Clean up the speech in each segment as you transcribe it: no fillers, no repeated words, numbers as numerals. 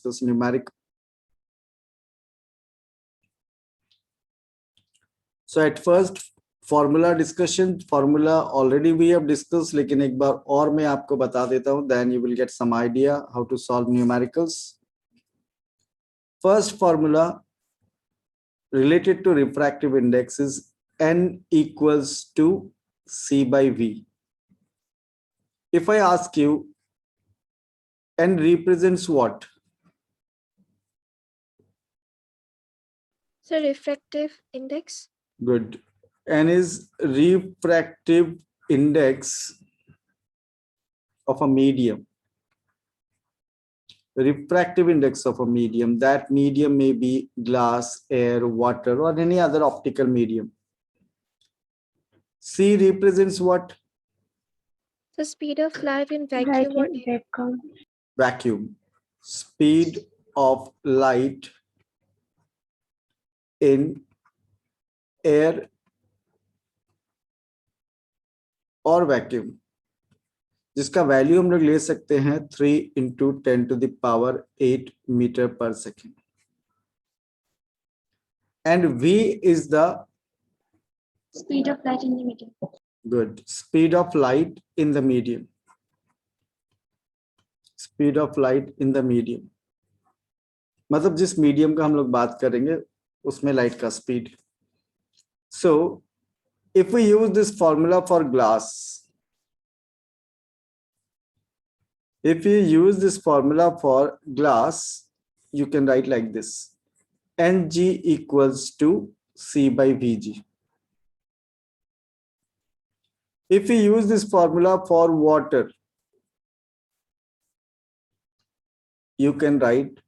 discuss numeric. So at first formula discussion, formula already we have discussed, लेकिन एक बार और मैं आपको बता देता हूँ, then you will get some idea how to solve numericals. First formula related to refractive index is n equals to c by v. If I ask you, n represents what? So refractive index. Good. N is refractive index of a medium. Refractive index of a medium. That medium may be glass, air, water, or any other optical medium. C represents what? The speed of light in vacuum or air. Vacuum. Speed of light in air और vacuum, जिसका value हम लोग ले सकते हैं 3 into 10 to the power 8 meter per second. And V is the Speed of light in the medium. good speed of light in the medium. Speed of light in the medium. मतलब जिस medium का हम लोग बात करेंगे उसमें light का speed. So if we use this formula for glass, if you use this formula for glass, you can write like this: Ng equals to C by Vg. If we use this formula for water, you can write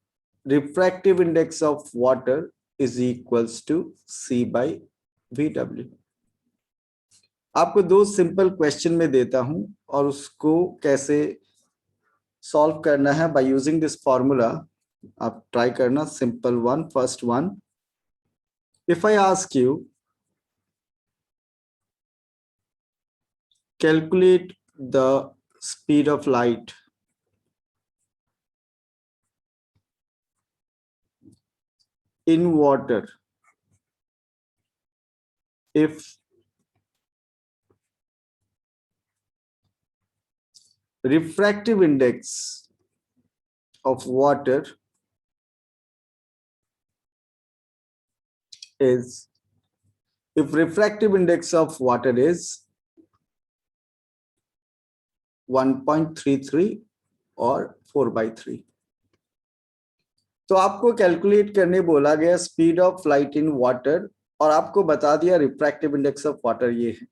refractive index of water is equals to C by Vw. आपको दो simple question में देता हूं और उसको कैसे solve करना है बाय यूजिंग दिस फॉर्मूला. आप ट्राई करना. Simple one. First one, if I ask you calculate the speed of light in water if refractive index of water is, if refractive index of water is 1.33 और 4/3. तो आपको calculate करने बोला गया speed of light in water और आपको बता दिया रिफ्रैक्टिव इंडेक्स ऑफ वाटर ये है.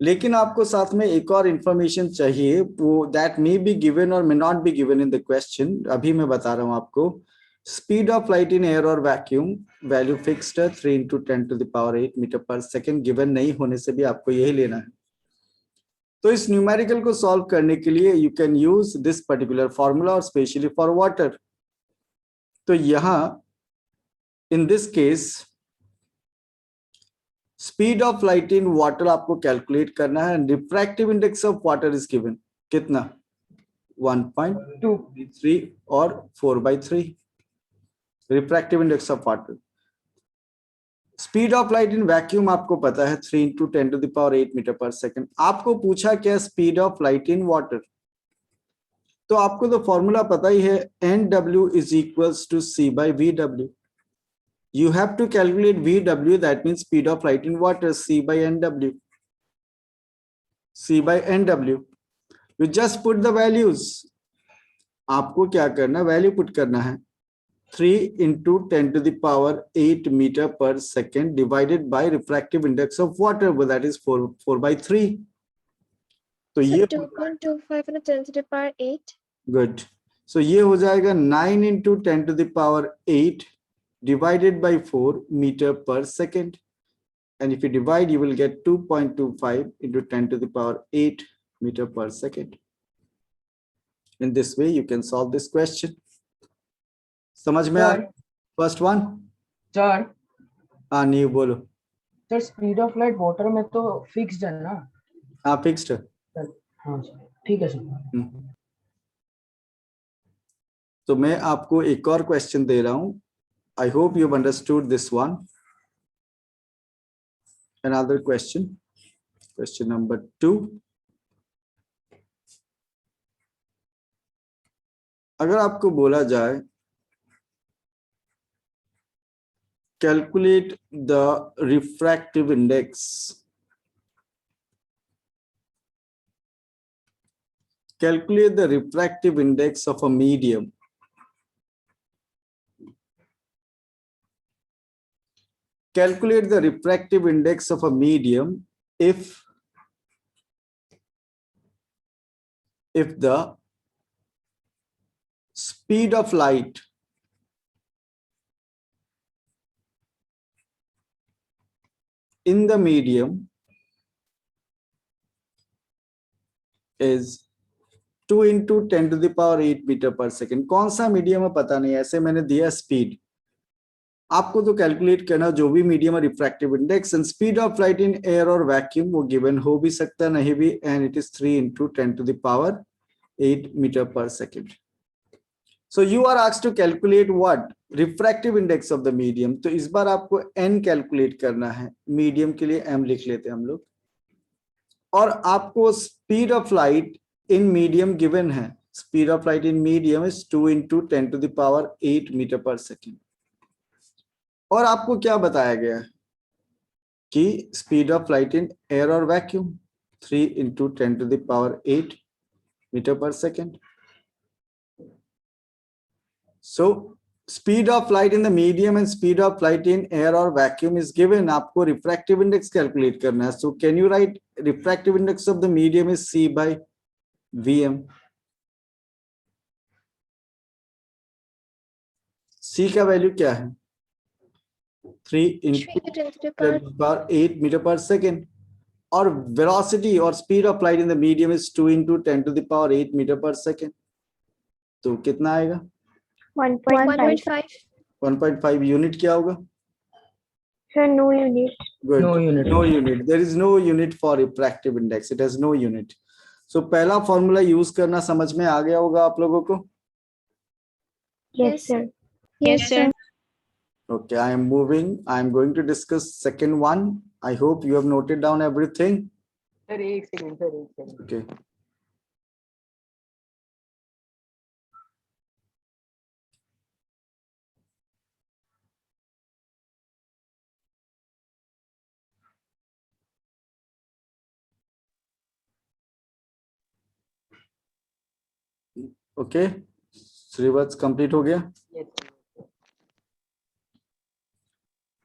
लेकिन आपको साथ में एक और इंफॉर्मेशन चाहिए, वो दैट मे बी गिवन और may not be given in the question. अभी मैं बता रहा हूं आपको. Speed of light in air और वैक्यूम वैल्यू फिक्स्ड है 3 into 10 to the power 8 metre per second. Given नहीं होने से भी आपको यही लेना है. तो इस न्यूमेरिकल को सॉल्व करने के लिए you can use this particular formula और स्पेशली फॉर वाटर. तो यहां in this case speed of light in water आपको कैलकुलेट करना है. Refractive index of water is given कितना? 1.23 और 4/3 refractive index of water. Speed of light in vacuum आपको पता है 3 into 10 to the power 8 metre per second. आपको पूछा क्या speed of light in water. तो आपको तो फॉर्मूला पता ही है, NW is equals to C by VW. You have to calculate VW, that means speed of light in water, C by NW. C by NW. You just put the values. आपको क्या करना, value put करना है 3 into 10 to the power 8 meter per second divided by refractive index of water, well, that is 4/3. तो ये 2.25 into 10 to the power 8. Good. सो ये हो जाएगा 9 into 10 to the power 8 divided by 4 meter per second. And if you divide, you will get 2.25 into 10 to the power 8 meter per second. In this way, you can solve this question. समझ में आ? First one. Sir हाँ नहीं बोलो. Sir speed of light water में तो fixed है ना? हाँ फिक्स्ड है. हाँ सर ठीक है सर. तो मैं आपको एक और क्वेश्चन दे रहा हूं. I hope you've understood this one. Another question. Question number 2. अगर आपको बोला जाए calculate the refractive index. Calculate the refractive index of a medium. Calculate the refractive index of a medium if the speed of light in the medium is 2 into 10 to the power 8 metre per second. कौन सा medium है पता नहीं, ऐसे मैंने दिया speed. आपको तो कैलकुलेट करना जो भी मीडियम है refractive index and speed of light in air और वैक्यूम वो गिवन हो भी सकता है नहीं भी, and it is 3 into 10 to the power 8 metre per second. So you are asked to calculate what? Refractive index of the medium. तो इस बार आपको n कैलकुलेट करना है. मीडियम के लिए m लिख लेते हैं हम लोग. और आपको speed of light in medium given है. Speed of light in medium is 2 into 10 to the power 8 metre per second. और आपको क्या बताया गया है कि speed of light in air और vacuum 3 into 10 to the power 8 metre per second. So speed of light in the medium and speed of light in air or vacuum is given. आपको refractive index calculate करना है. So can you write refractive index of the medium is C by Vm. C का value क्या है? 3 into 10 to the power 8 metre per second. और velocity और speed of light in the medium is 2 into 10 to the power 8 metre per second. तो कितना आएगा? 1.5. 1.5 unit क्या होगा? Sir, no unit. Good. No unit. No unit. There is no unit for refractive index. It has no unit. So पहला formula use करना समझ में आ गया होगा आप लोगों को. Yes, sir. Yes, sir. Okay, I am moving. I am going to discuss second one. I hope you have noted down everything. Sir एक second. Okay. Okay. Srivat's complete हो गया. Yes.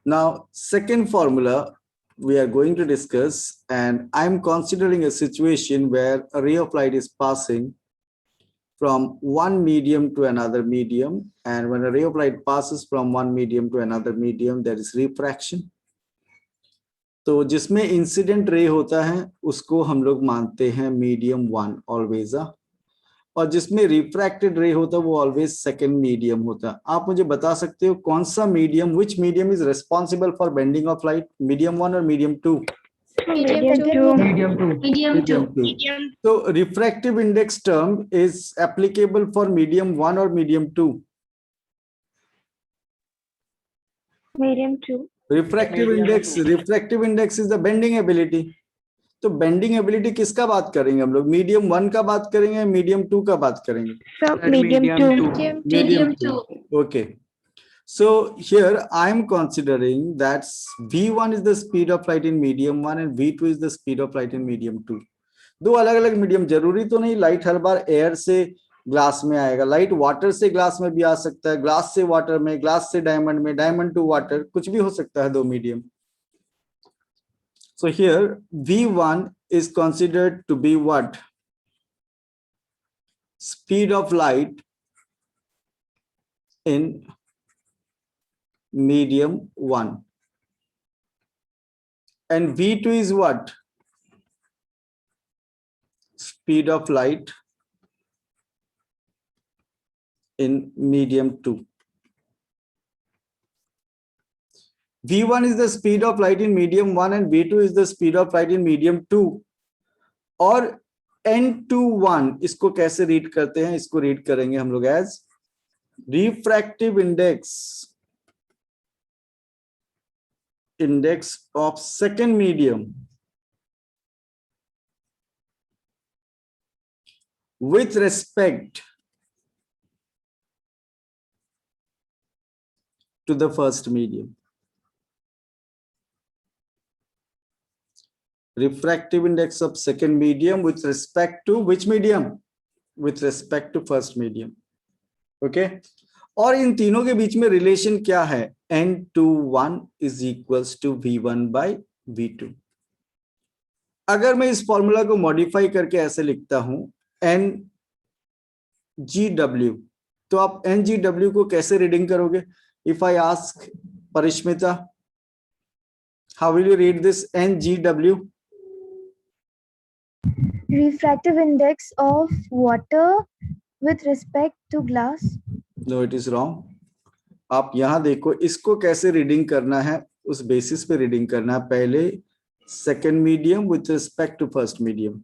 Now, second formula we are going to discuss, and I'm considering a situation where a ray of light is passing from one medium to another medium, and when a ray of light passes from one medium to another medium, there is refraction. तो जिसमें incident ray होता है उसको हम लोग मानते हैं medium 1 always, और जिसमें रिफ्रैक्टेड रे होता है वो ऑलवेज सेकंड मीडियम होता है. आप मुझे बता सकते हो कौन सा medium, which medium is responsible for bending of light? Medium 1 और medium 2? Medium 2. Medium 2. So refractive index term is applicable for medium 1 or medium 2? Medium 2. Refractive index is the bending ability. तो बेंडिंग एबिलिटी किसका बात करेंगे हम लोग? Medium 1 का बात करेंगे, मीडियम 2 का बात करेंगे? So medium 2. Medium 2. Okay. So here I am considering that V1 is the speed of light in medium 1 and V2 is the speed of light in medium 2. दो अलग अलग मीडियम. जरूरी तो नहीं लाइट हर बार एयर से ग्लास में आएगा. Light water से ग्लास में भी आ सकता है, ग्लास से वाटर में, ग्लास से डायमंड में, डायमंड टू वाटर, कुछ भी हो सकता है दो medium. So here V1 is considered to be what? Speed of light in medium 1. And V2 is what? Speed of light in medium 2. V1 is the speed of light in medium 1 and V2 is the speed of light in medium 2. और N21 इसको कैसे read करते हैं? इसको read करेंगे हम लोग as refractive index of second medium with respect to the first medium. Refractive index of second medium with respect to which medium? With respect to first medium. Okay. और इन तीनों के बीच में रिलेशन क्या है? N21 is equals to V1 by V2. अगर मैं इस formula को मॉडिफाई करके ऐसे लिखता हूं NGW, तो आप NGW को कैसे रीडिंग करोगे? If I ask Parishmita, how will you read this NGW? Refractive index of water with respect to glass. No, it is wrong. आप यहां देखो, इसको कैसे रीडिंग करना है, उस बेसिस पे रीडिंग करना है. पहले second medium with respect to first medium.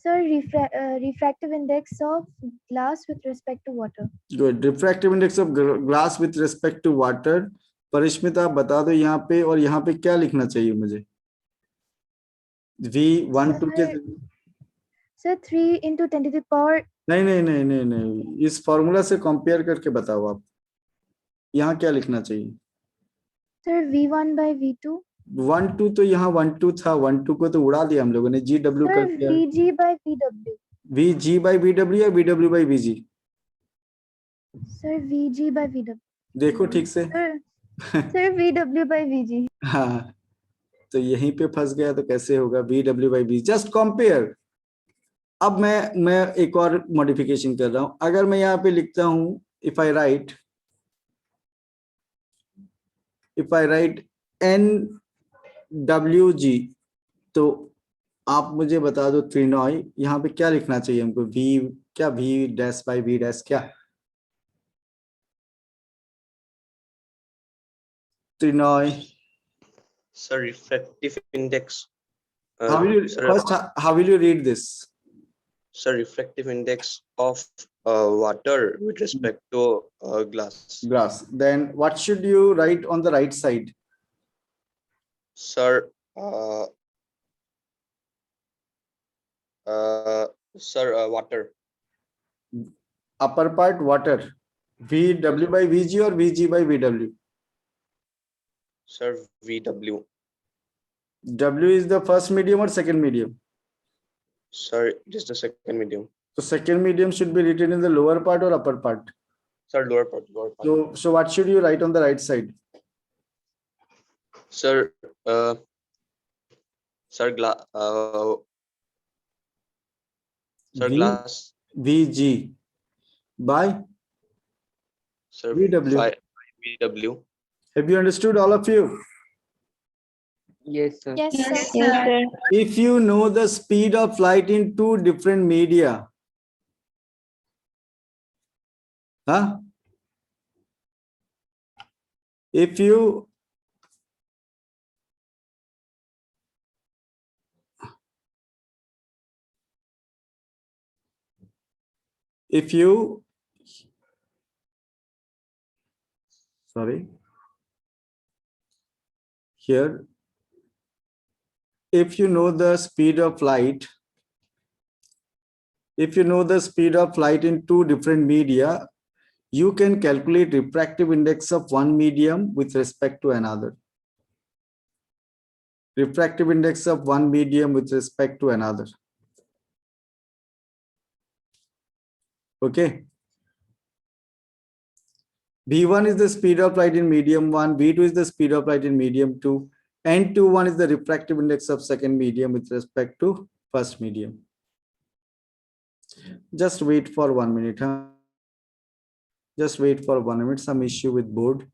Sir, refractive index of glass with respect to water. Good. Refractive index of glass with respect to water. Parishmita बता दो यहाँ पे, और यहाँ पे क्या लिखना चाहिए मुझे? V12 के Sir, 3 into 10 to the power. नहीं नहीं नहीं नहीं नहीं, इस फॉर्मूला से कंपेयर करके बताओ आप, यहाँ क्या लिखना चाहिए? Sir, V1 by V2. 12 तो यहाँ 12 था, 12 को तो उड़ा दिया हम लोगों ने, GW Sir, कर दिया. VG by VW. VG by VW या VW by VG? Sir, VG by VW. देखो ठीक से. Sir, VW by VG. हाँ, तो यहीं पे फंस गया तो कैसे होगा? VW by V. Just compare. अब मैं एक और मॉडिफिकेशन कर रहा हूं. अगर मैं यहाँ पे लिखता हूं, इफ आई राइट NWG, तो आप मुझे बता दो त्रिनोय, यहाँ पे क्या लिखना चाहिए हमको? V dash by V dash क्या? त्रिनोय. Sir, refractive index. How will you sir, first? How will you read this? Sir, refractive index of water with respect to glass. Glass. Then what should you write on the right side? Sir, water. Upper part water. VW by VG or VG by VW? Sir, VW. W is the first medium or second medium? Sir, it is the second medium. So second medium should be written in the lower part or upper part? Sir, lower part. So what should you write on the right side? Sir, glass. VG by Sir, VW. by VW. Have you understood, all of you? Yes, sir. Yes, sir. Yes, sir. If you know the speed of light in two different media, huh? If you sorry, here, if you know the speed of light, in two different media, you can calculate refractive index of one medium with respect to another. Refractive index of one medium with respect to another. Okay. V1 is the speed of light in medium 1, V2 is the speed of light in medium 2, N21 is the refractive index of second medium with respect to first medium. Just wait for 1 minute. Huh? Just wait for 1 minute, some issue with board.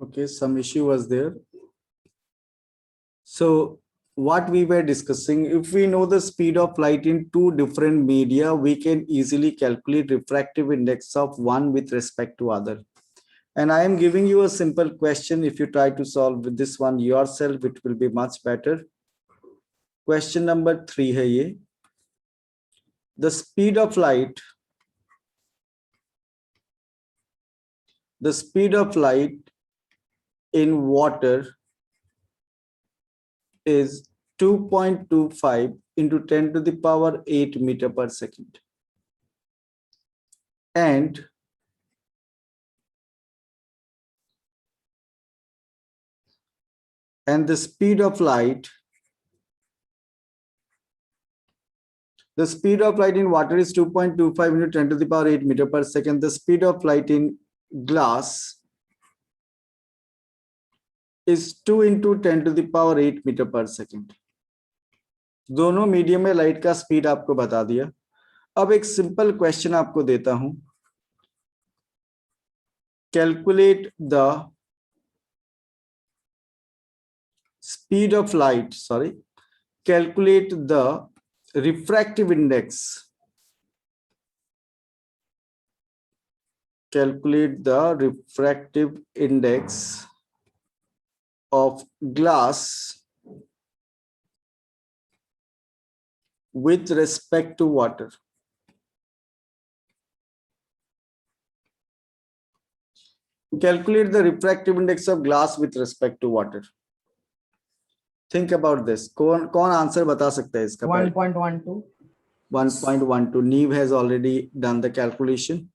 Okay, some issue was there. So what we were discussing, if we know the speed of light in two different media, we can easily calculate refractive index of one with respect to other. And I am giving you a simple question. If you try to solve with this one yourself, it will be much better. Question number 3 है ये. The speed of light in water is 2.25 into 10 to the power 8 meter per second. And the speed of light in water is 2.25 into 10 to the power 8 meter per second. The speed of light in glass is 2 into 10 to the power 8 meter per second. दोनों medium में light का speed आपको बता दिया. अब एक simple question आपको देता हूं. Calculate the speed of light, calculate the refractive index. Calculate the refractive index of glass with respect to water. Calculate the refractive index of glass with respect to water. Think about this. कौन answer बता सकता है इसका? 1.12. 1.12. नीव has already done the calculation.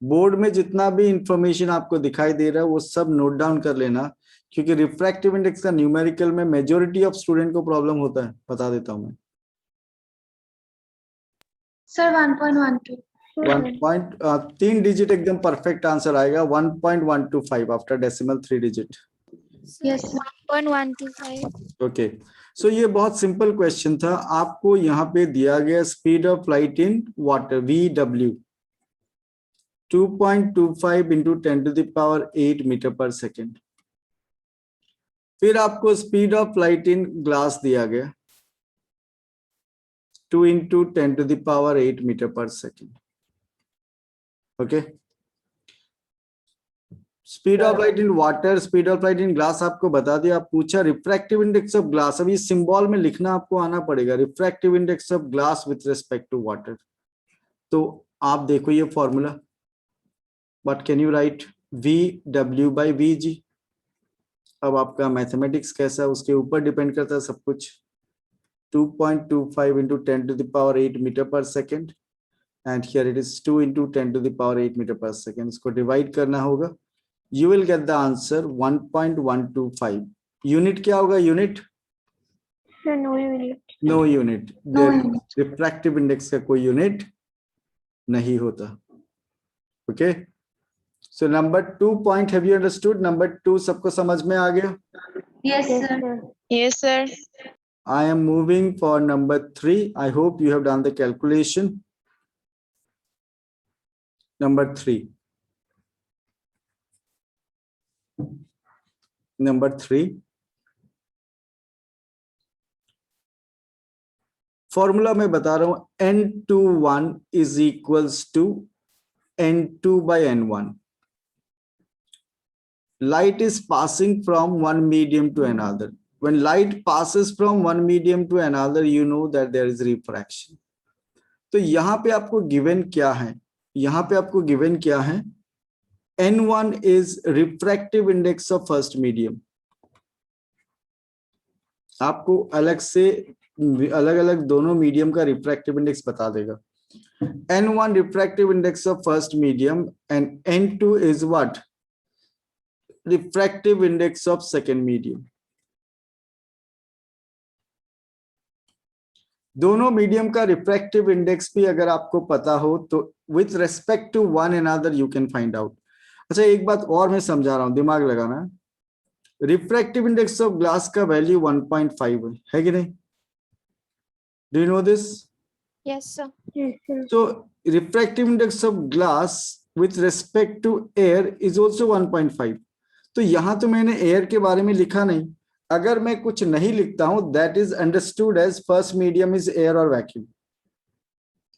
Board में जितना भी information आपको दिखाई दे रहा है वो सब नोट डाउन कर लेना, क्योंकि रिफ्रैक्टिव इंडेक्स का न्यूमेरिकल में मेजॉरिटी ऑफ स्टूडेंट को प्रॉब्लम होता है. बता देता हूं मैं. सर 1.12. 3 डिजिट एकदम परफेक्ट आंसर आएगा. 1.125 after decimal 3 digit. Yes. 1.125. Okay, so ये बहुत सिंपल क्वेश्चन था. आपको यहाँ पे दिया गया speed of light in water VW 2.25 into 10 to the power 8 meter per second. फिर आपको speed of light in glass दिया गया 2 into 10 to the power 8 meter per second. Okay, speed of light in water, speed of light in glass आपको बता दिया. आप पूछा refractive index of glass. अभी सिंबल में लिखना आपको आना पड़ेगा. Refractive index of glass with respect to water. तो आप देखो ये formula. What can you write? VW by VG. अब आपका मैथमेटिक्स कैसा है उसके ऊपर डिपेंड करता है सब कुछ. 2.25 into 10 to the power 8 meter per second. And here it is 2 into 10 to the power 8 meter per second. इसको डिवाइड करना होगा. You will get the answer 1.125. Unit क्या होगा? Unit? Sir, no unit. No unit. No unit. Refractive index का कोई unit नहीं होता. Okay. So number 2 point, have you understood? Number 2 सबको समझ में आ गया? Yes, Yes, sir. sir. Yes, sir. I am moving for number 3. I hope you have done the calculation. Number 3. Number 3. Formula मैं बता रहा हूं. N21 is equals to N2 by N1. Light is passing from one medium to another. When light passes from one medium to another, you know that there is refraction. तो यहां पे आपको given क्या है? यहां पे आपको गिवन क्या है? N1 is refractive index of first medium. आपको अलग से अलग अलग दोनों मीडियम का रिफ्रैक्टिव इंडेक्स बता देगा. N1 refractive index of first medium and N2 is what? Refractive index of second medium. दोनों मीडियम का रिफ्रैक्टिव इंडेक्स भी अगर आपको पता हो तो with respect to one another you can find out. अच्छा, एक बात और मैं समझा रहा हूं, दिमाग लगाना. रिफ्रैक्टिव इंडेक्स ऑफ ग्लास का वैल्यू 1.5 है कि नहीं? Do you know this? Yes, sir. Yes, sir. So refractive index of glass with respect to air is also 1.5. तो यहां तो मैंने एयर के बारे में लिखा नहीं। अगर मैं कुछ नहीं लिखता हूं, that is understood as first medium is air और वैक्यूम,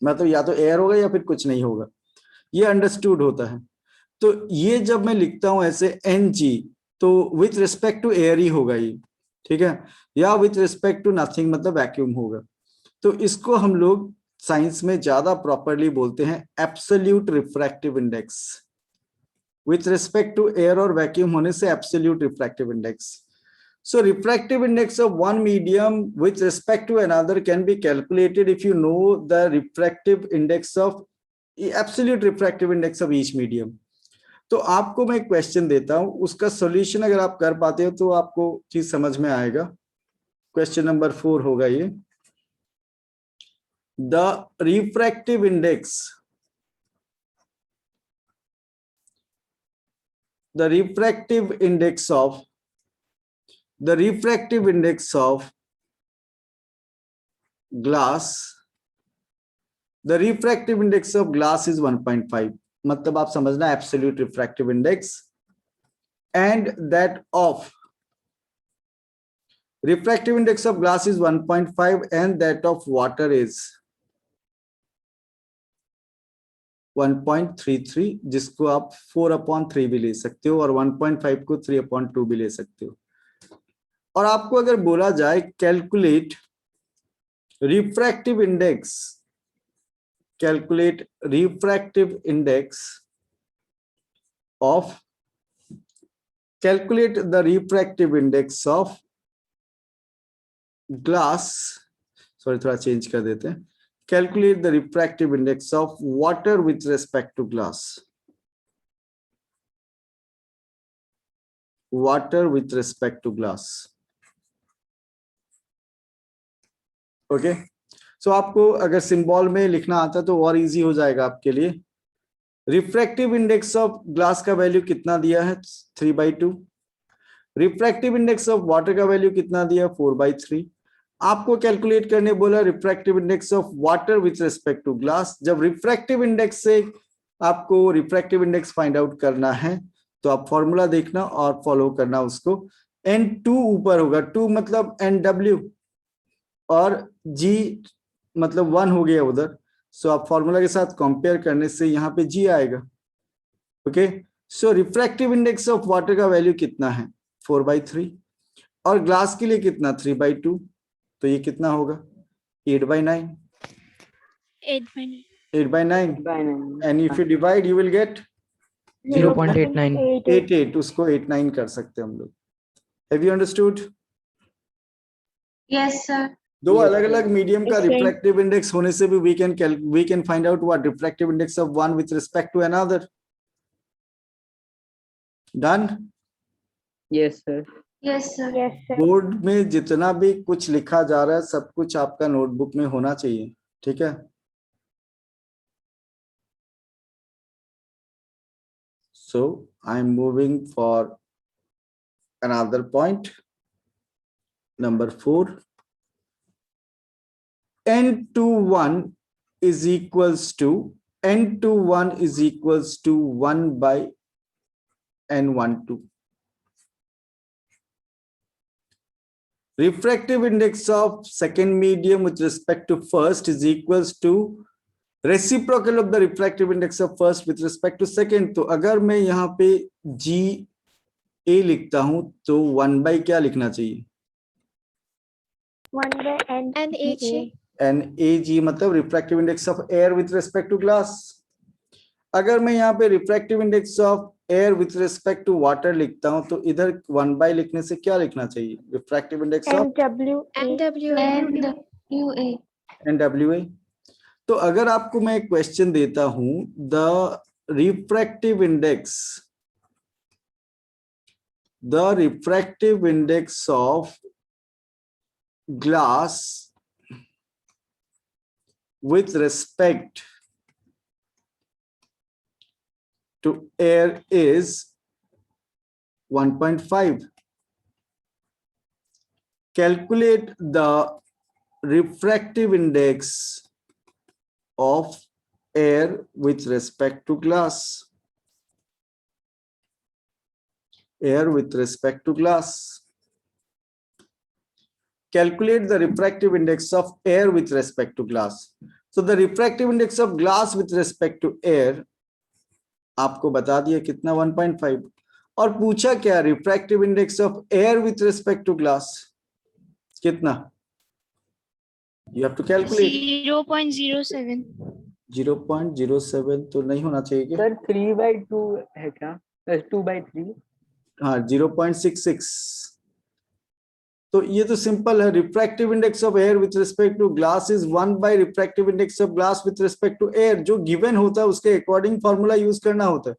मतलब या तो एयर होगा या फिर कुछ नहीं होगा, ये अंडरस्टूड होता है। तो ये जब मैं लिखता हूं ऐसे NG, तो विथ रिस्पेक्ट टू एयर ही होगा ये, ठीक है, या विथ रिस्पेक्ट टू नथिंग मतलब वैक्यूम होगा। तो इसको हम लोग साइंस में ज्यादा प्रॉपरली बोलते हैं absolute refractive index. With respect to air और वैक्यूम होने से absolute refractive index. So refractive index of one medium with respect to another can be calculated if you know the refractive index of absolute refractive index of each medium. तो आपको मैं एक question देता हूं, उसका solution अगर आप कर पाते हो तो आपको चीज समझ में आएगा। क्वेश्चन नंबर 4 होगा ये। The refractive index, the refractive index of glass, the refractive index of glass is 1.5, मतलब आप समझना absolute refractive index, and that of refractive index of glass is 1.5 and that of water is 1.33, जिसको आप 4/3 भी ले सकते हो और 1.5 को 3/2 भी ले सकते हो। और आपको अगर बोला जाए calculate refractive index, calculate refractive index of, calculate the refractive index of glass, sorry थोड़ा चेंज कर देते हैं, calculate the refractive index of water with respect to glass, water with respect to glass. Okay, so आपको अगर symbol में लिखना आता तो और इजी हो जाएगा आपके लिए। रिफ्रैक्टिव इंडेक्स ऑफ ग्लास का वैल्यू कितना दिया है 3/2, रिफ्रैक्टिव इंडेक्स ऑफ वाटर का वैल्यू कितना दिया 4/3। आपको कैलकुलेट करने बोला refractive index of water with respect to glass. जब रिफ्रैक्टिव इंडेक्स से आपको रिफ्रैक्टिव इंडेक्स फाइंड आउट करना है तो आप फॉर्मूला देखना और फॉलो करना उसको। N2 ऊपर होगा, 2 मतलब NW और G मतलब 1 हो गया उधर, सो आप फॉर्मूला के साथ कंपेयर करने से यहाँ पे G आएगा। Okay, so refractive index of water का वैल्यू कितना है 4/3 और ग्लास के लिए कितना 3/2, तो ये कितना होगा 8/9, 8/9 and if you divide you will gate 0.89 88, उसको 89 कर सकते हैं हम लोग। Have you understood? Yes, sir. दो अलग अलग मीडियम का Yes, sir. रिफ्रैक्टिव इंडेक्स होने से भी we can find out what refractive index of one with respect to another. Done? yes sir Yes, sir. Board में जितना भी कुछ लिखा जा रहा है सब कुछ आपका नोटबुक में होना चाहिए, ठीक है। So I'm moving for another point, number 4. N21 is equals to 1 by N12. Refractive index of second medium with respect to first is equals to reciprocal of the refractive index of first with respect to second. तो अगर मैं यहाँ पे GA लिखता हूं तो 1 by क्या लिखना चाहिए 1 by NAG. NAG मतलब refractive index of air with respect to glass. अगर मैं यहाँ पे refractive index of air with respect to water लिखता हूं तो इधर 1 by लिखने से क्या लिखना चाहिए refractive index of NWA. NWA। तो अगर आपको मैं एक क्वेश्चन देता हूं the refractive index of glass with respect to air is 1.5. Calculate the refractive index of air with respect to glass. air with respect to glass. Calculate the refractive index of air with respect to glass. So the refractive index of glass with respect to air आपको बता दिया कितना 1.5, और पूछा क्या refractive index of air with respect to glass कितना, you have to calculate 0.07. 0.07 तो नहीं होना चाहिए क्या? सर 3/2 है क्या? 2/3. हाँ 0.66, तो ये तो सिंपल है. Refractive index of air with respect to glass is 1 by refractive index of glass with respect to air. जो गिवन होता है उसके अकॉर्डिंग फॉर्मूला यूज करना होता है.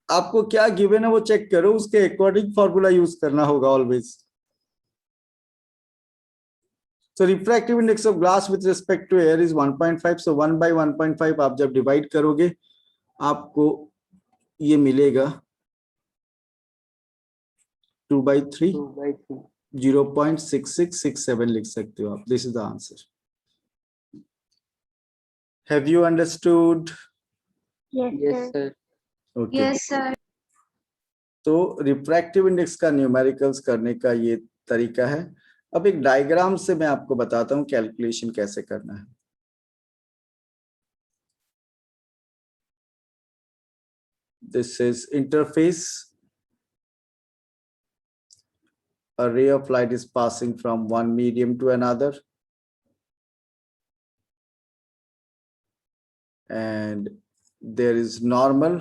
आपको क्या गिवन है वो चेक करो, उसके अकॉर्डिंग फॉर्मूला यूज करना होगा always. So refractive index of glass with respect to air is 1.5. So 1 by 1.5 आप जब डिवाइड करोगे आपको ये मिलेगा 2/3, 0.6667 लिख सकते हो आप. This is the answer. Have you understood? Yes, sir. Okay. Yes, sir. तो रिफ्रैक्टिव इंडेक्स का न्यूमेरिकल्स करने का ये तरीका है. अब एक डायग्राम से मैं आपको बताता हूं कैलकुलेशन कैसे करना है. This is interface. A ray of light is passing from one medium to another, and there is normal.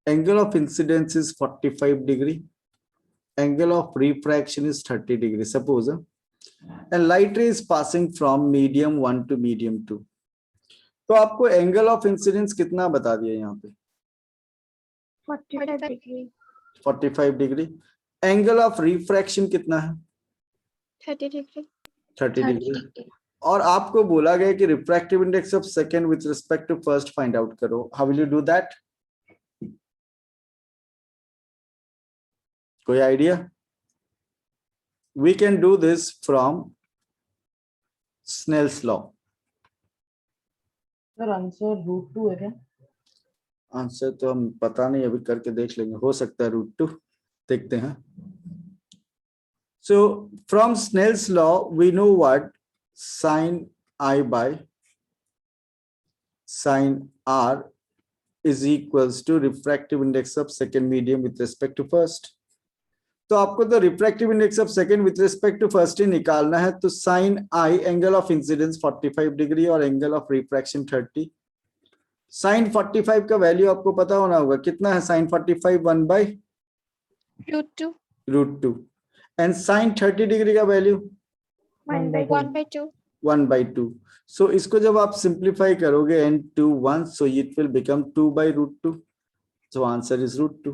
Angle of incidence is 45 degree. Angle of refraction is 30 degree. Suppose and light ray is passing from medium 1 to medium 2. तो आपको angle of incidence कितना बता दिया यहाँ पे? 45 degree. 45 degree. Angle of refraction कितना है? 30 degree. 30 degree. और आपको बोला गया कि refractive index of second with respect to first find out करो. How will you do that? कोई idea? We can do this from Snell's law. Sir answer √2 है क्या? आंसर तो हम पता नहीं, अभी करके देख लेंगे, हो सकता है √2. देखते हैं. So from Snell's law we know what sin I by sin R is equals to refractive index of second medium with respect to first. तो आपको तो refractive index of second with respect to first ही निकालना है. तो sin I angle of incidence 45 degree और angle of refraction 30. sin 45 का value आपको पता होना होगा. कितना है sin 45? 1 by √2. And sin 30 degree का वैल्यू 1/2. 1/2. सो इसको जब आप सिंप्लीफाई करोगे n to 1, so it will become 2 by √2. So answer is √2.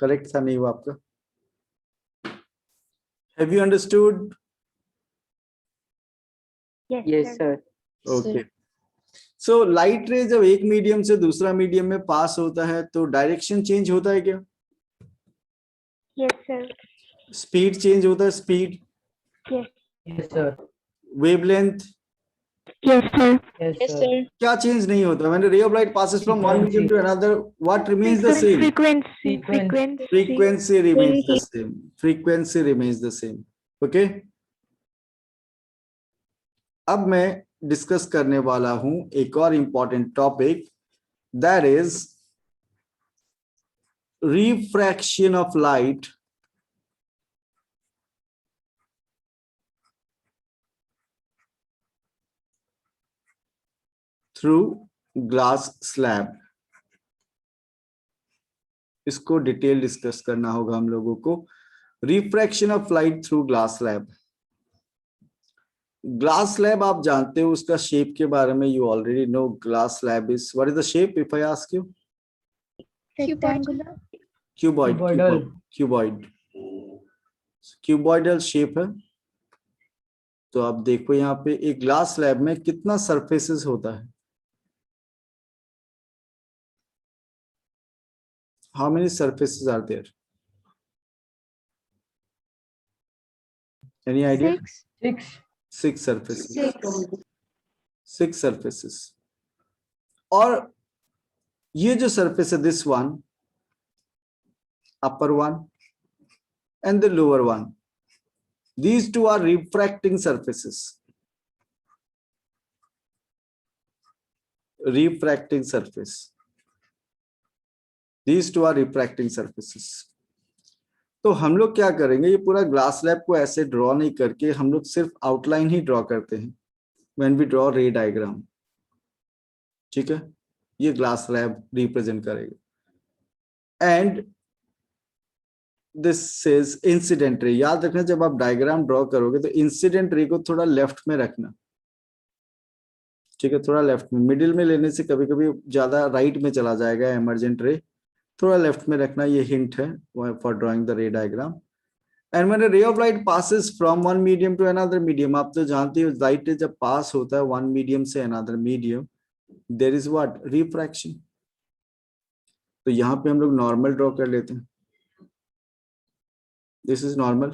Correct था नहीं वो आपका? Have you understood? Yes, sir. Okay. So light रे जब एक मीडियम से दूसरा मीडियम में पास होता है तो डायरेक्शन चेंज होता है क्या? Yes, sir. स्पीड चेंज होता है? Speed, Yes, sir. Wavelength, Yes, sir. Yes, Yes, sir. sir. क्या चेंज नहीं होता? When a ray of light passes from one medium to another, what remains the same? Frequency. Frequency remains the same. Frequency remains the same. Okay? अब मैं discuss करने वाला हूं एक और important topic, that is refraction of light through glass slab. इसको detail discuss करना होगा हम लोगों को. Refraction of light through glass slab. Glass slab आप जानते हो, उसका शेप के बारे में you already know. Glass slab is, what is the shape if I ask you? Rectangular. Cuboid. Cuboidal. Cuboid. Cuboidal shape है. तो आप देखो यहाँ पे एक ग्लास स्लैब में कितना सरफेसेस होता है? How many surfaces are there? Any idea? 6. 6. 6 surfaces. Six. 6 surfaces. और ये जो सरफेस है, this one, upper one and the lower one, these two are refracting surfaces. Refracting surface. These two are refracting surfaces. तो हम लोग क्या करेंगे, ये पूरा ग्लास स्लैब को ऐसे ड्रॉ नहीं करके हम लोग सिर्फ आउटलाइन ही ड्रॉ करते हैं when we draw ray diagram. ठीक है, ये ग्लास स्लैब रिप्रेजेंट करेगा. And this is incident ray. याद रखना, जब आप डायग्राम ड्रॉ करोगे तो इंसिडेंट रे को थोड़ा लेफ्ट में रखना. ठीक है, थोड़ा लेफ्ट में. मिडिल में लेने से कभी कभी ज्यादा राइट में चला जाएगा एमर्जेंट रे. थोड़ा लेफ्ट में रखना, ये हिंट है for drawing the ray diagram. And when a ray of light passes from one medium to another medium, आप तो जानते हो लाइट जब पास होता है वन मीडियम से another medium, there is what, refraction. तो यहाँ पे हम लोग नॉर्मल ड्रॉ कर लेते हैं. This is normal.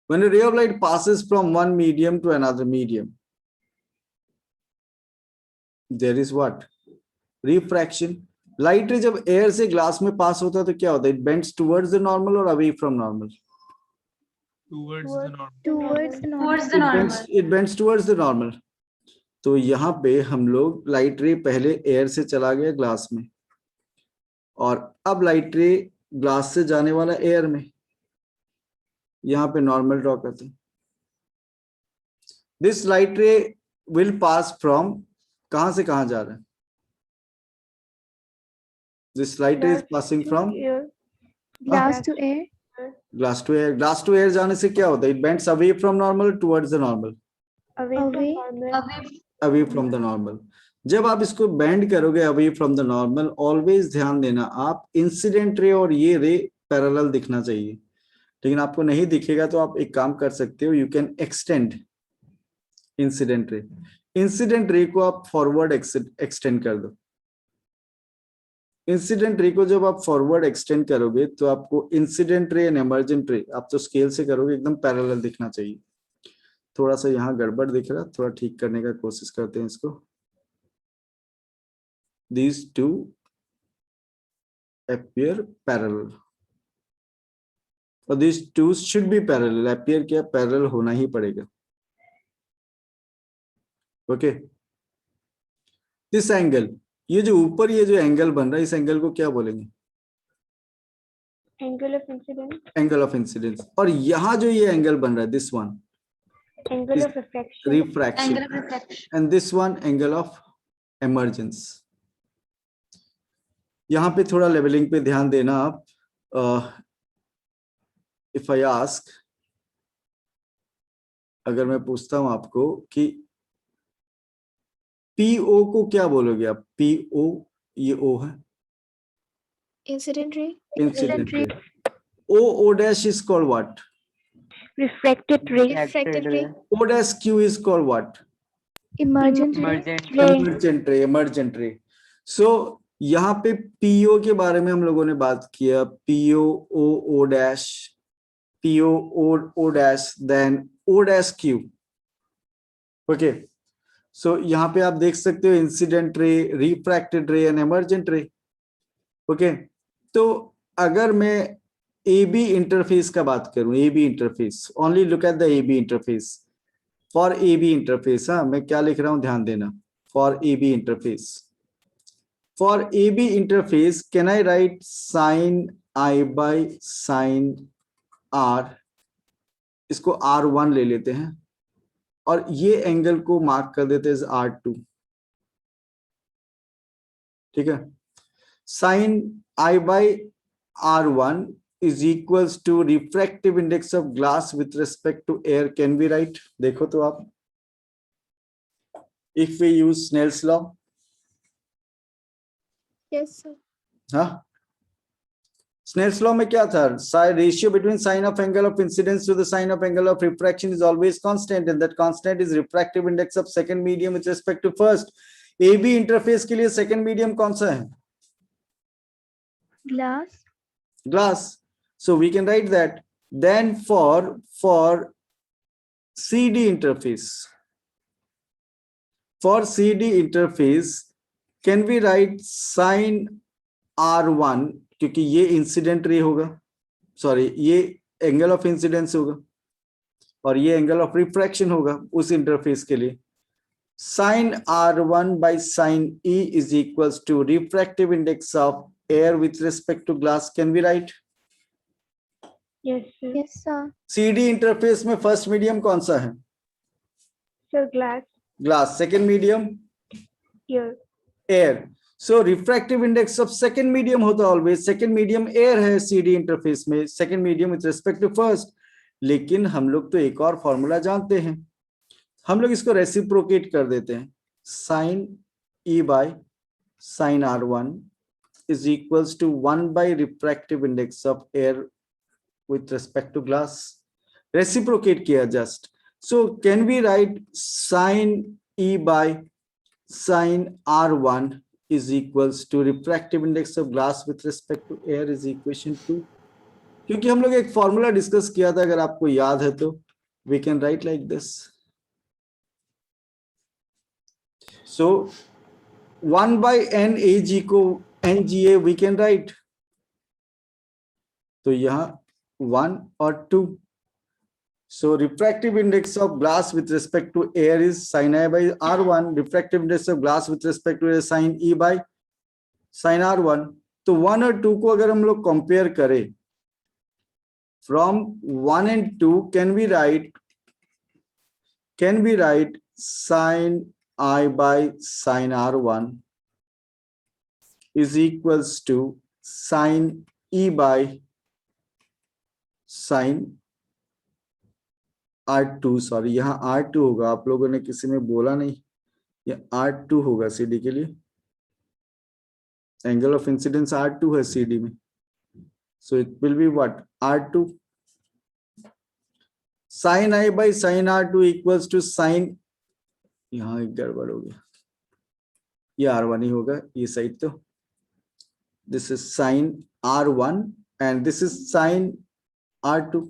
When a ray of light passes from one medium to another medium, there is what, refraction. Light रे जब एयर से ग्लास में पास होता है तो क्या होता है, it bends towards the normal और away from normal. Towards Towards the it normal. bends towards the normal. तो यहाँ पे हम लोग लाइट रे पहले एयर से चला गया ग्लास में, और अब लाइट रे ग्लास से जाने वाला एयर में. यहाँ पे नॉर्मल ड्रॉ करते हैं. This light ray will pass from, कहां से कहां जा रहा है, this light ray is passing from Glass to air. Glass to air. Glass to air जाने से क्या होता है, it bends away from normal towards the normal, Away. Away. Away from the normal. जब आप इसको बेंड करोगे away from the normal, always ध्यान देना आप, इंसिडेंट रे और ये रे पैरेलल दिखना चाहिए. लेकिन आपको नहीं दिखेगा तो आप एक काम कर सकते हो, you can extend incident ray. Incident ray को आप फॉरवर्ड एक्सटेंड कर दो. इंसिडेंट रे को जब आप फॉरवर्ड एक्सटेंड करोगे तो आपको इंसिडेंट रे एंड इमर्जेंट रे, आप तो स्केल से करोगे, एकदम पैरेलल दिखना चाहिए. थोड़ा सा यहाँ गड़बड़ दिख रहा, थोड़ा ठीक करने का कोशिश करते हैं इसको. These two appear parallel. और these two should be parallel. appear क्या, parallel होना ही पड़ेगा. ओके. दिस एंगल, ये जो ऊपर ये जो एंगल बन रहा है, इस एंगल को क्या बोलेंगे, Angle of incidence. Angle of incidence. और यहाँ जो ये एंगल बन रहा है, this one, Angle of refraction. Refraction. Angle of refraction. And this one angle of emergence. यहाँ पे थोड़ा लेवलिंग पे ध्यान देना आप. इफ आई आस्क, अगर मैं पूछता हूं आपको कि पीओ को क्या बोलोगे आप, पीओ, ये ओ है, Incident ray. Incident ray. O dash is called what, Refracted ray. Refracted ray. O dash Q is called what, Emergent ray. Emergent ray. Emergent ray. So यहाँ पे पीओ के बारे में हम लोगों ने बात किया, PO O dash, PO O dash, then O dash Q. Okay. So यहाँ पे आप देख सकते हो इंसिडेंट रे, रिफ्रैक्टेड रे एंड इमर्जेंट रे. ओके. तो अगर मैं ए बी इंटरफेस का बात करूं, A B interface, only look at the A B interface. For A B interface, हाँ मैं क्या लिख रहा हूं ध्यान देना, for A B interface. For A B interface can I write sine I by sine R, इसको R1 ले लेते हैं और ये एंगल को मार्क कर देते हैं R2. ठीक है. Sine I by R1 is equals to refractive index of glass with respect to air. Can we write? देखो तो आप, if we use Snell's law. Yes, sir. हाँ, Snell's law में क्या था, ratio between sine of angle of incidence to the sine of angle of refraction is always constant, and that constant is refractive index of second medium with respect to first. AB interface के लिए second medium कौन सा है, Glass. glass. So we can write that. Then for CD interface, for CD interface, can we write sine R1, क्योंकि ये incident ray होगा, sorry ये angle of incidence होगा और ये एंगल ऑफ रिफ्रैक्शन होगा उस इंटरफेस के लिए. Sin R1 by sin E is equals to refractive index of air with respect to glass. Can we write? Yes, sir. Yes, sir. CD interface में first medium कौन सा है? Sir, glass ग्लास. Second medium here. Air. So refractive index of second medium होता है always. Second medium air है CD interface में, second medium with respect to first. लेकिन हम लोग तो एक और फॉर्मूला जानते हैं, हम लोग इसको रेसिप्रोकेट कर देते हैं. Sine E by sine R1 is equals to 1 by refractive index of air with respect to glass. Reciprocate किया just. So can we write sine E by sine R1 is equals to refractive index of glass with respect to air is equation 2. क्योंकि हम लोग एक formula discuss किया था, अगर आपको याद है तो we can write like this. So 1 by n AG को NGA we can write. तो यहाँ 1 और 2. So refractive index of glass with respect to air is sin I by R1. Refractive index of glass with respect to air is sin E by sin R1. तो 1 और 2 को अगर हम लोग compare करें, from 1 and 2 can we write sin I by sin R1 is equals to sin E by sin R2. Sorry, यहाँ R2 होगा, आप लोगों ने किसी ने बोला नहीं, ये R2 होगा CD के लिए. एंगल ऑफ इंसिडेंस R2 है CD में, so it will be what? R2. sin I by sin R2 equals to sin, यहाँ एक गड़बड़ हो गया, ये R1 ही होगा ये साइड. तो this is sin R1 and this is sin R2.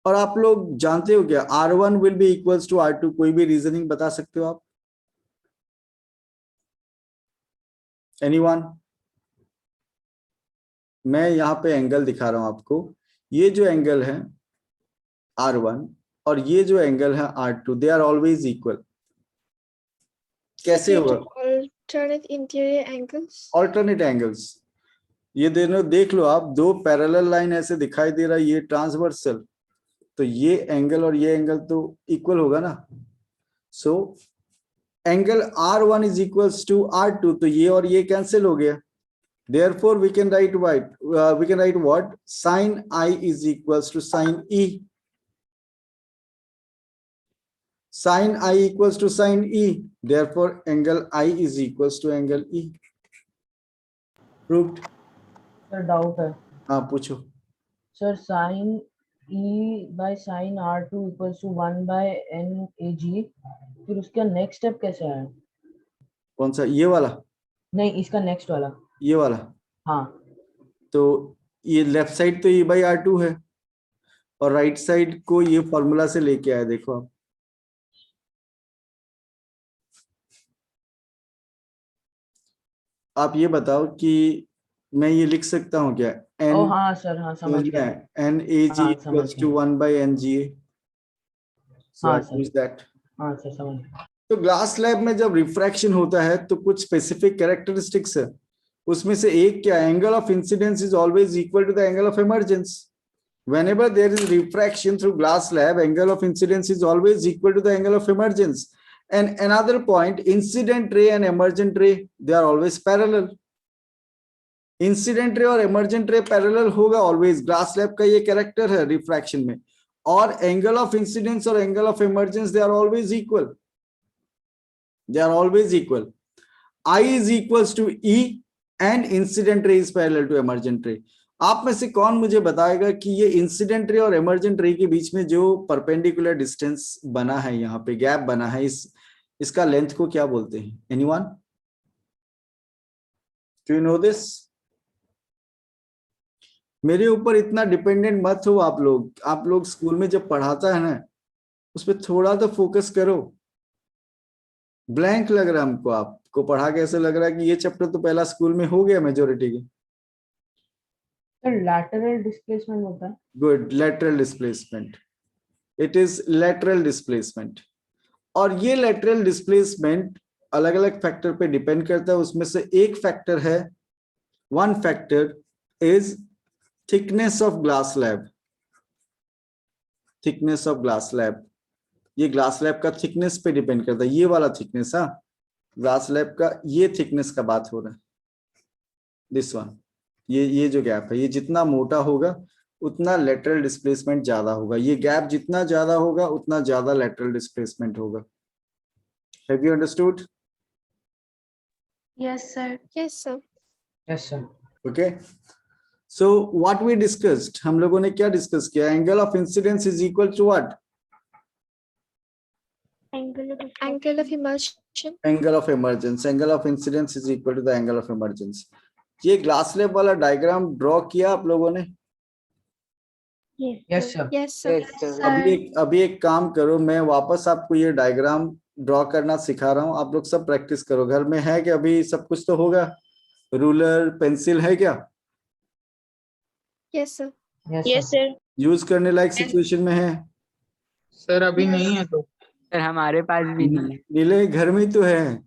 और आप लोग जानते हो क्या, R1 will be equals to R2. कोई भी रीजनिंग बता सकते हो आप? Anyone? मैं यहाँ पे एंगल दिखा रहा हूं आपको. ये जो एंगल है R1 और ये जो एंगल है R2, they are always equal. कैसे होगा? Alternate interior angles. Alternate angles. ये दोनों देख लो आप, दो पैरेलल लाइन ऐसे दिखाई दे रहा है, ये ट्रांसवर्सल, तो ये एंगल और ये एंगल तो इक्वल होगा ना. So angle R1 is equals to R2, तो ये और ये कैंसिल हो गया. Therefore we can write what? Sin I is equals to sin E. Sin I equals to sin E. Therefore angle I is equals to angle E. Proved. Sir doubt है. हाँ पूछो. Sir sine E by sin R2 equals to 1 by n AG. फिर उसका next step कैसे आया? कौन सा? ये वाला? नहीं, इसका नेक्स्ट वाला. ये वाला. हाँ. तो ये लेफ्ट साइड तो E by R2 है और राइट साइड को ये फॉर्मूला से लेके आया. देखो आप ये बताओ कि मैं ये लिख सकता हूँ क्या? N, ओ हाँ सर, हाँ समझ गया. N AG हाँ, equals समझ to 1 by NGA. So हाँ, I सर. use that. हाँ सर समझ गया. तो ग्लास स्लैब में जब रिफ्रैक्शन होता है तो कुछ स्पेसिफिक कैरेक्टरिस्टिक्स है. उसमें से एक क्या? Angle of incidence is always equal to the angle of emergence. Whenever there is refraction through glass slab, angle of incidence is always equal to the angle of emergence. And another point, incident ray and emergent ray, they are always parallel. Incident ray और emergent ray parallel होगा always. Glass slab का ये character है refraction में. और angle of incidence और angle of emergence, they are always equal. They are always equal. I is equals to E and incident ray is parallel to emergent ray. आप में से कौन मुझे बताएगा कि ये इंसिडेंट रे और इमर्जेंट रे के बीच में जो परपेंडिकुलर डिस्टेंस बना है, यहाँ पे गैप बना है, इसका लेंथ को क्या बोलते हैं? Anyone? Do you know this? मेरे ऊपर इतना डिपेंडेंट मत हो आप लोग स्कूल में जब पढ़ाता है ना, उस पर थोड़ा तो फोकस करो. ब्लैंक लग रहा है हमको, आपको पढ़ा के ऐसे लग रहा है कि ये चैप्टर तो पहला स्कूल में हो गया मेजोरिटी के। सर लैटरल डिस्प्लेसमेंट होता है। Good, lateral displacement, it is lateral displacement. और ये लेटरल डिस्प्लेसमेंट अलग अलग फैक्टर पे डिपेंड करता है, उसमें से एक फैक्टर है, one factor is thickness of glass slab. Thickness of glass slab, ये ग्लास स्लैब का थिकनेस पे डिपेंड करता है, ये वाला थिकनेस, हाँ ग्लास स्लैब का ये थिकनेस का बात हो रहा है, दिस वन, ये जो गैप है, ये जितना मोटा होगा उतना लेटरल डिस्प्लेसमेंट ज्यादा होगा, ये गैप जितना ज्यादा होगा उतना ज्यादा लेटरल डिस्प्लेसमेंट होगा। Have you understood? Yes, sir. Yes, sir. Yes sir. Okay, so what we discussed, हम लोगों ने क्या डिस्कस किया? Angle of incidence is equal to what? Angle of Angle of reflection. immersion. Angle of emergence, angle of incidence is equal to the angle of emergence. ये glass slab वाला diagram draw किया आप लोगों ने? Yes, yes sir. Sir. Yes, sir. अभी एक काम करो, मैं वापस आपको ये डायग्राम ड्रॉ करना सिखा रहा हूँ, आप लोग सब प्रैक्टिस करो घर में। है कि अभी सब कुछ तो होगा, रूलर पेंसिल है क्या? Yes, sir. Yes sir. Use करने लायक सिचुएशन में है? सर अभी नहीं है तो। सर हमारे पास भी नहीं है। नीले घर में ही तो है।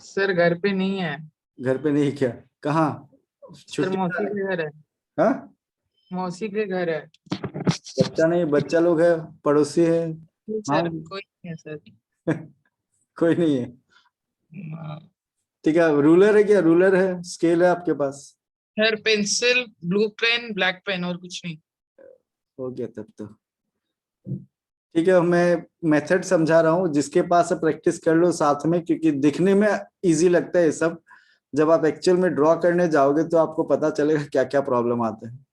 सर घर पे नहीं है। घर पे नहीं क्या? कहाँ? सर छुट्टी? मौसी के घर है। हाँ, मौसी के घर है। बच्चा नहीं, बच्चा लोग है, पड़ोसी है। सर हाँ। कोई नहीं है सर। कोई नहीं है, ठीक है। रूलर है क्या? रूलर है, स्केल है आपके पास? Sir pencil, blue pen, black pen और कुछ नहीं। हो गया तब तो, ठीक है। मैं मेथड समझा रहा हूँ, जिसके पास है प्रैक्टिस कर लो साथ में, क्योंकि दिखने में इजी लगता है ये सब, जब आप एक्चुअल में ड्रॉ करने जाओगे तो आपको पता चलेगा क्या क्या प्रॉब्लम आते हैं।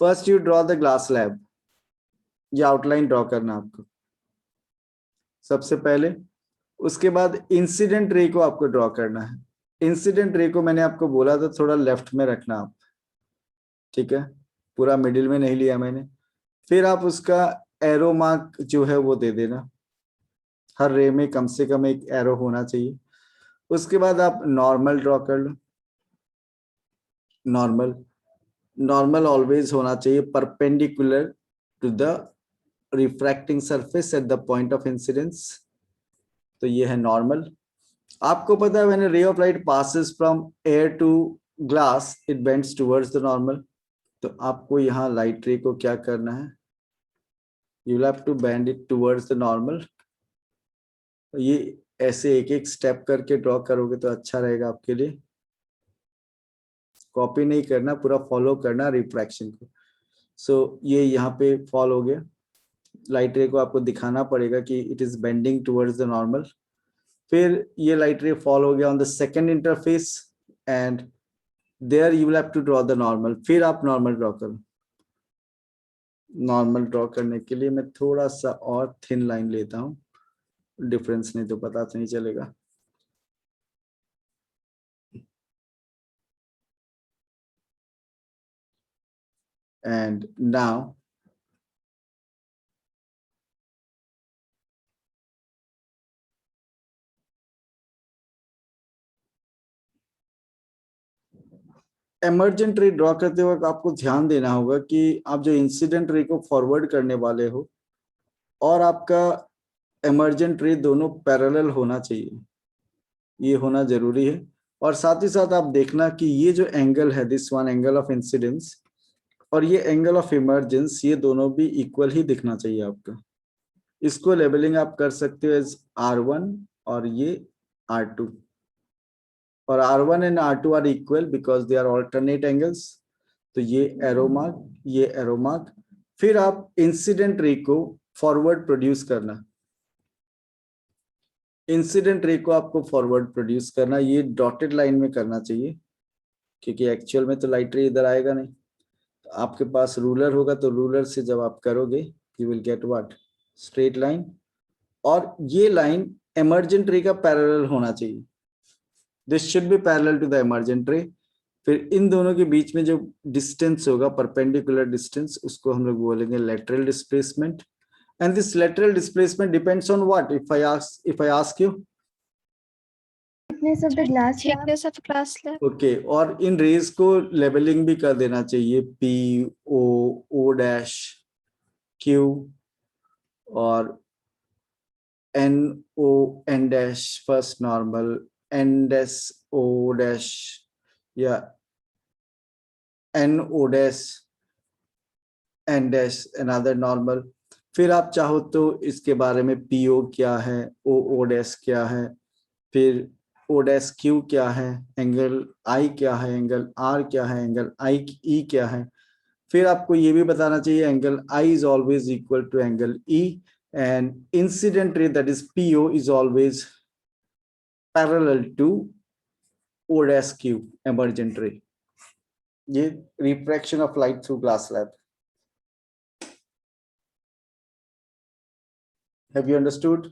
First you draw the glass slab, ये आउटलाइन ड्रॉ करना आपको सबसे पहले। उसके बाद इंसिडेंट रे को आपको ड्रॉ करना है। इंसिडेंट रे को मैंने आपको बोला था थोड़ा लेफ्ट में रखना आप, ठीक है, पूरा मिडिल में नहीं लिया मैंने। फिर आप उसका एरो मार्क जो है वो दे देना, हर रे में कम से कम एक एरो होना चाहिए। उसके बाद आप नॉर्मल ड्रॉ कर लो। नॉर्मल ऑलवेज होना चाहिए perpendicular to the refracting surface at the point of incidence, तो ये है नॉर्मल। आपको पता है when ray of light passes from air to glass it bends towards the normal, तो आपको यहाँ लाइट रे को क्या करना है, you will have to bend it towards the normal. ये ऐसे एक एक स्टेप करके ड्रॉ करोगे तो अच्छा रहेगा आपके लिए, कॉपी नहीं करना, पूरा फॉलो करना रिफ्रैक्शन को। सो ये यहाँ पे फॉल हो गया, लाइट रे को आपको दिखाना पड़ेगा कि it is bending towards the normal. फिर ये लाइट रे फॉल हो गया on the second interface and there you will have to draw the normal. फिर आप नॉर्मल ड्रॉ करो। नॉर्मल ड्रॉ करने के लिए मैं थोड़ा सा और थिन लाइन लेता हूँ, डिफरेंस नहीं तो पता नहीं चलेगा। And now emergent ray draw करते वक्त आपको ध्यान देना होगा कि आप जो इंसिडेंट रे को फॉरवर्ड करने वाले हो और आपका इमर्जेंट रे दोनों पैरेलल होना चाहिए, ये होना जरूरी है। और साथ ही साथ आप देखना कि ये जो एंगल है, this one angle of incidence, और ये एंगल ऑफ इमर्जेंस, ये दोनों भी इक्वल ही दिखना चाहिए आपका। इसको लेबलिंग आप कर सकते हो एज R1 और ये R2, और R1 and R2 are equal because they are alternate angles, तो ये एरो मार्क, ये एरो मार्क। फिर आप इंसिडेंट रे को फॉरवर्ड प्रोड्यूस करना, इंसिडेंट रे को आपको फॉरवर्ड प्रोड्यूस करना, ये डॉटेड लाइन में करना चाहिए, क्योंकि एक्चुअल में तो लाइट रे इधर आएगा नहीं। तो आपके पास रूलर होगा तो रूलर से जब आप करोगे you will get what, straight line, और ये लाइन इमर्जेंट रे का पैरेलल होना चाहिए, this should be parallel to the emergent ray. फिर इन दोनों के बीच में जो डिस्टेंस होगा, परपेंडिकुलर डिस्टेंस, उसको हम लोग बोलेंगे lateral displacement. And this lateral displacement depends on what? If I ask you, thickness of the glass slab. Thickness of glass slab. Okay और इन रेज को लेबलिंग भी कर देना चाहिए, P O O dash Q और N O N dash first normal, N dash O dash या N O dash N dash another normal. फिर आप चाहो तो इसके बारे में पी ओ क्या है, ओ डैश क्या है, फिर ओ डैश क्यू क्या है, एंगल आई क्या है, एंगल आर क्या है, एंगल आई ई क्या है। फिर आपको ये भी बताना चाहिए angle I is always equal to angle E and incident ray that is PO is always parallel to O dash Q emergent ray. ये refraction of light through glass slab. Have you understood?